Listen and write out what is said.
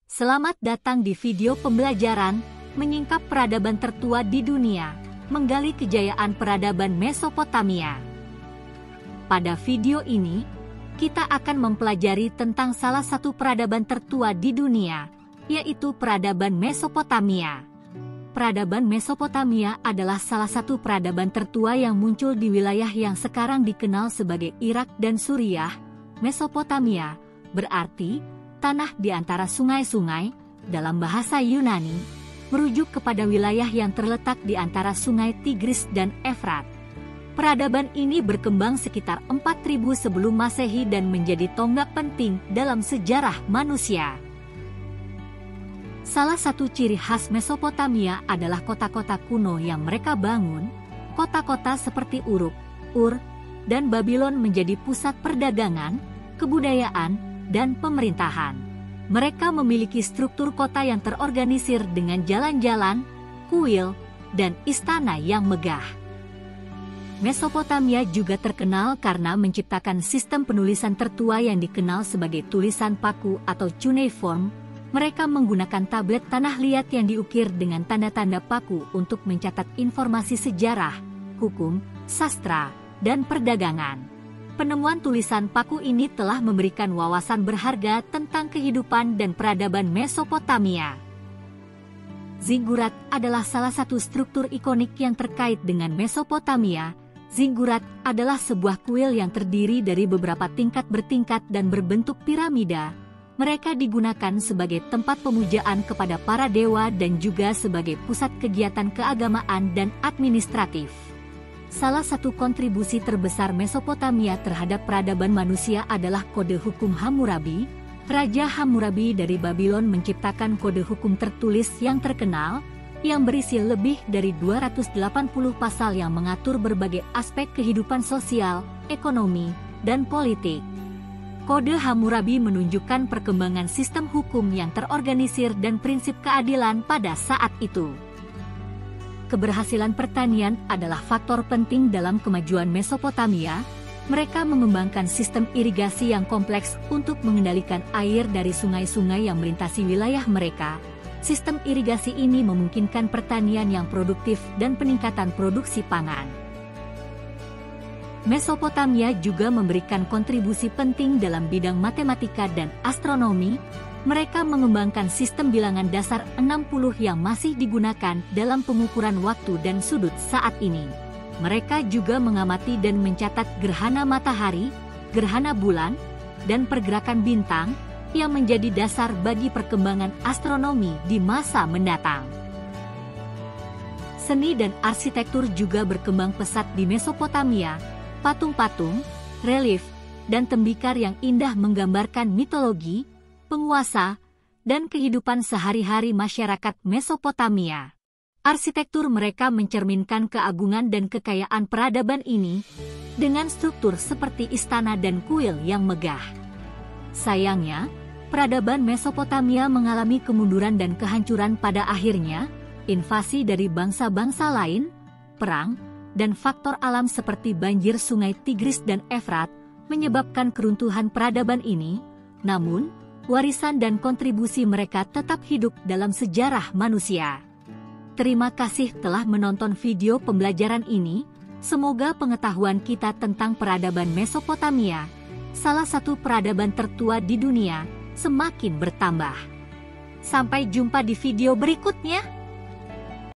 Selamat datang di video pembelajaran Menyingkap Peradaban Tertua di Dunia, menggali kejayaan peradaban Mesopotamia. Pada video ini, kita akan mempelajari tentang salah satu peradaban tertua di dunia, yaitu peradaban Mesopotamia. Peradaban Mesopotamia adalah salah satu peradaban tertua yang muncul di wilayah yang sekarang dikenal sebagai Irak dan Suriah. Mesopotamia berarti tanah di antara sungai-sungai dalam bahasa Yunani, merujuk kepada wilayah yang terletak di antara sungai Tigris dan Efrat. Peradaban ini berkembang sekitar 4000 sebelum Masehi dan menjadi tonggak penting dalam sejarah manusia. Salah satu ciri khas Mesopotamia adalah kota-kota kuno yang mereka bangun. Kota-kota seperti Uruk, Ur, dan Babylon menjadi pusat perdagangan, kebudayaan, dan pemerintahan. Mereka memiliki struktur kota yang terorganisir dengan jalan-jalan, kuil, dan istana yang megah. Mesopotamia juga terkenal karena menciptakan sistem penulisan tertua yang dikenal sebagai tulisan paku atau cuneiform. Mereka menggunakan tablet tanah liat yang diukir dengan tanda-tanda paku untuk mencatat informasi sejarah, hukum, sastra, dan perdagangan. Penemuan tulisan paku ini telah memberikan wawasan berharga tentang kehidupan dan peradaban Mesopotamia. Ziggurat adalah salah satu struktur ikonik yang terkait dengan Mesopotamia. Ziggurat adalah sebuah kuil yang terdiri dari beberapa tingkat bertingkat dan berbentuk piramida. Mereka digunakan sebagai tempat pemujaan kepada para dewa dan juga sebagai pusat kegiatan keagamaan dan administratif. Salah satu kontribusi terbesar Mesopotamia terhadap peradaban manusia adalah kode hukum Hammurabi. Raja Hammurabi dari Babylon menciptakan kode hukum tertulis yang terkenal, yang berisi lebih dari 280 pasal yang mengatur berbagai aspek kehidupan sosial, ekonomi, dan politik. Kode Hammurabi menunjukkan perkembangan sistem hukum yang terorganisir dan prinsip keadilan pada saat itu. Keberhasilan pertanian adalah faktor penting dalam kemajuan Mesopotamia. Mereka mengembangkan sistem irigasi yang kompleks untuk mengendalikan air dari sungai-sungai yang melintasi wilayah mereka. Sistem irigasi ini memungkinkan pertanian yang produktif dan peningkatan produksi pangan. Mesopotamia juga memberikan kontribusi penting dalam bidang matematika dan astronomi. Mereka mengembangkan sistem bilangan dasar 60 yang masih digunakan dalam pengukuran waktu dan sudut saat ini. Mereka juga mengamati dan mencatat gerhana matahari, gerhana bulan, dan pergerakan bintang yang menjadi dasar bagi perkembangan astronomi di masa mendatang. Seni dan arsitektur juga berkembang pesat di Mesopotamia. Patung-patung, relief, dan tembikar yang indah menggambarkan mitologi, penguasa, dan kehidupan sehari-hari masyarakat Mesopotamia. Arsitektur mereka mencerminkan keagungan dan kekayaan peradaban ini, dengan struktur seperti istana dan kuil yang megah. Sayangnya, peradaban Mesopotamia mengalami kemunduran dan kehancuran pada akhirnya. Invasi dari bangsa-bangsa lain, perang, dan faktor alam seperti banjir sungai Tigris dan Efrat menyebabkan keruntuhan peradaban ini. Namun, warisan dan kontribusi mereka tetap hidup dalam sejarah manusia. Terima kasih telah menonton video pembelajaran ini. Semoga pengetahuan kita tentang peradaban Mesopotamia, salah satu peradaban tertua di dunia, semakin bertambah. Sampai jumpa di video berikutnya.